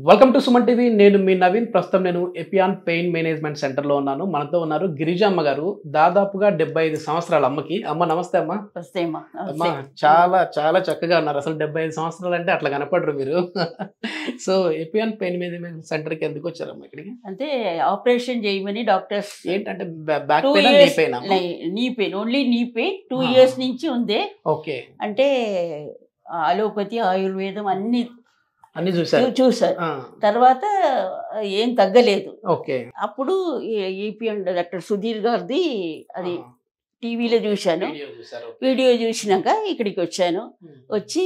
Welcome to Suman TV. నేను మీ నవీన్. ప్రస్తుతం నేను ఎపియాన్ పెయిన్ మేనేజ్మెంట్ సెంటర్లో ఉన్నాను. మనతో ఉన్నారు గిరిజమ్మ గారు. దాదాపుగా 75 సంవత్సరాల అమ్మకి. అమ్మ నమస్తే అమ్మ. అమ్మ చాలా చాలా చక్కగా ఉన్నారు. అసలు 75 సంవత్సరాలు అంటే అట్లా కనపడరు మీరు. సో ఎపియాన్ పెయిన్ మేనేజ్మెంట్ సెంటర్కి ఎందుకు వచ్చారమ్మా ఇక్కడికి? అంటే ఆపరేషన్ చేయమని డాక్టర్స్. ఏంటంటే back pain, knee pain? Knee pain, only knee pain 2 years నుంచి ఉంది. ఓకే. అంటే అలోపతి, ఆయుర్వేదం అన్ని చూసారు. తర్వాత ఏం తగ్గలేదు. ఓకే. అప్పుడు ఏపీఎన్ డాక్టర్ సుధీర్ గారిది అది టీవీలో చూశాను. వీడియో చూసినాక ఇక్కడికి వచ్చాను. వచ్చి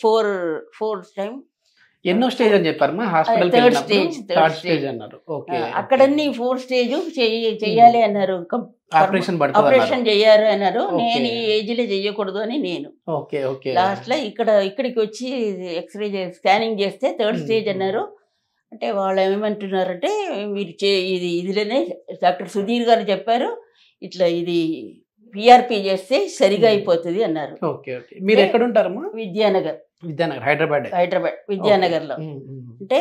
ఫోర్ టైం ఎన్నో స్టేజ్ అని చెప్పారు. హాస్పిటల్ థర్డ్ స్టేజ్ అన్నారు. అక్కడన్నీ 4 స్టేజ్ చెయ్యాలి అన్నారు. ఆపరేషన్ చెయ్యారు అన్నారు. నేను ఈ ఏజ్ లో చెయ్యకూడదు అని నేను లాస్ట్ లో ఇక్కడికి వచ్చి ఎక్స్రే స్కానింగ్ చేస్తే 3rd స్టేజ్ అన్నారు. అంటే వాళ్ళు ఏమంటున్నారంటే మీరు ఇదిలోనే డాక్టర్ సుధీర్ గారు చెప్పారు, ఇట్లా ఇది పిఆర్పి చేస్తే సరిగా అయిపోతుంది అన్నారు. మీరు ఎక్కడ ఉంటారమ్మా? విద్యానగర్, హైదరాబాద్ విద్యానగర్ లో. అంటే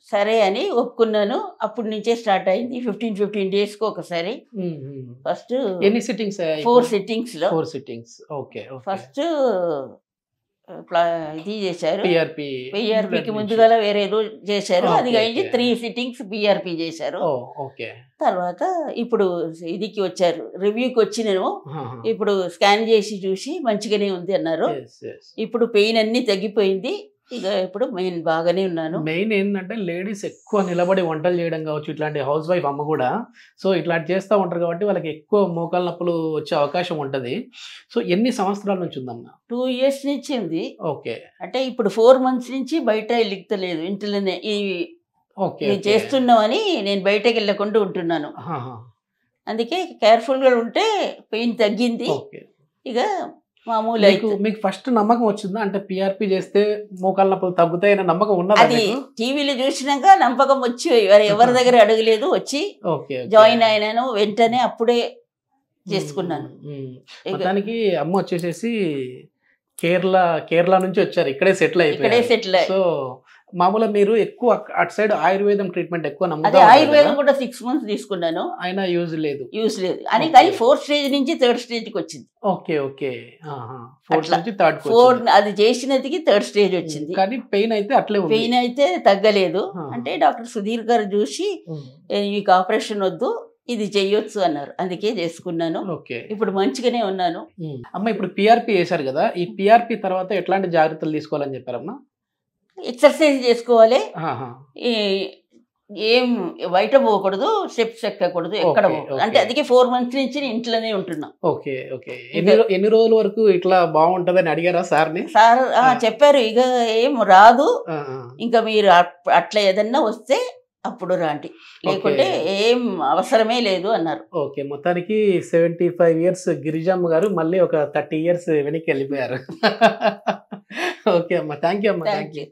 సరే అని ఒప్పుకున్నాను. అప్పటి నుంచే స్టార్ట్ అయింది. 15 days కి ఒకసారి. ఫస్ట్ ఎన్ని సిట్టింగ్స్? 4 sittings లో. 4 sittings. ఓకే. ఫస్ట్ ఇది చేశారు, పిఆర్పికి ముందుగా వేరే రోజు చేశారు. అది అయింది 3 sittings పిఆర్పి చేశారు. తర్వాత ఇప్పుడు ఇదికి వచ్చారు, రివ్యూకి వచ్చినేమో. ఇప్పుడు స్కాన్ చేసి చూసి మంచిగానే ఉంది అన్నారు. ఇప్పుడు పెయిన్ అన్ని తగ్గిపోయింది. ఇక ఇప్పుడు మెయిన్ బాగానే ఉన్నాను. మెయిన్ ఏంటంటే లేడీస్ ఎక్కువ నిలబడి వంటలు చేయడం కావచ్చు, ఇట్లాంటి హౌస్ వైఫ్ అమ్మ కూడా సో ఇట్లాంటి చేస్తూ ఉంటారు కాబట్టి వాళ్ళకి ఎక్కువ మోకాల నొప్పులు వచ్చే అవకాశం ఉంటుంది. సో ఎన్ని సంవత్సరాల నుంచి ఉందమ్మా? 2 years నుంచి ఉంది. ఓకే. అంటే ఇప్పుడు 4 months నుంచి బయట వెళ్ళలేదు, ఇంట్లోనే చేస్తున్నామని నేను బయటకు వెళ్ళకుండా ఉంటున్నాను. అందుకే కేర్ఫుల్గా ఉంటే పెయిన్ తగ్గింది. ఇక మామూలు. మీకు ఫస్ట్ నమ్మకం వచ్చిందా అంటే పిఆర్పి చేస్తే మోకాళ్ళ నొప్పులు తగ్గుతాయన్న నమ్మకం ఉన్నది? అది టీవీలో చూసినాక నమ్మకం వచ్చి ఎవరి దగ్గర అడగలేదు, వచ్చి జాయిన్ అయినాను. వెంటనే అప్పుడే చేసుకున్నాను. మొత్తానికి అమ్మ వచ్చేసేసి కేరళ నుంచి వచ్చారు, ఇక్కడే సెటిల్ అయిపోయారు. సో మామూలుగా మీరు ఎక్కువ అటు సైడ్ ఆయుర్వేదం ట్రీట్మెంట్ ఎక్కువ నమ్ముతారు. ఆయుర్వేదం కూడా 6 months తీసుకున్నాను, అయినా యూజ్ లేదు అని. కానీ 4th stage నుంచి 3rd stage కి వచ్చింది. ఓకే. 4 అది చేసినదికి 3rd stage వచ్చింది. కానీ పెయిన్ అయితే అట్లే, పెయిన్ అయితే తగ్గలేదు. అంటే డాక్టర్ సుధీర్ గారు చూసి మీకు ఆపరేషన్ వద్దు, ఇది చెయ్యొచ్చు అన్నారు. అందుకే చేసుకున్నాను. ఇప్పుడు మంచిగానే ఉన్నాను. అమ్మ ఇప్పుడు పిఆర్పి చేశారు కదా, ఈ పిఆర్పి తర్వాత ఎట్లాంటి జాగ్రత్తలు తీసుకోవాలని చెప్పారమ్మా? ఎక్సర్సైజ్ చేసుకోవాలి, ఏం బయట పోకూడదు, స్టెప్స్ ఎక్కకూడదు, ఎక్కడ పోకూడదు. అంటే అందుకే 4 months నుంచి ఇంట్లోనే ఉంటున్నా. ఓకే. ఎన్ని రోజుల వరకు ఇట్లా బాగుంటదని అడిగారా సార్ని? సార్ చెప్పారు, ఇక ఏం రాదు, ఇంకా మీరు అట్లా ఏదన్నా వస్తే అప్పుడు రాండి, లేకుంటే ఏం అవసరమే లేదు అన్నారు. ఓకే. మొత్తానికి 75 years గిరిజమ్మ గారు మళ్ళీ ఒక 30 years వెనక్కి వెళ్ళిపోయారు. ఓకే అమ్మా, థ్యాంక్ యూ అమ్మా. Thank you.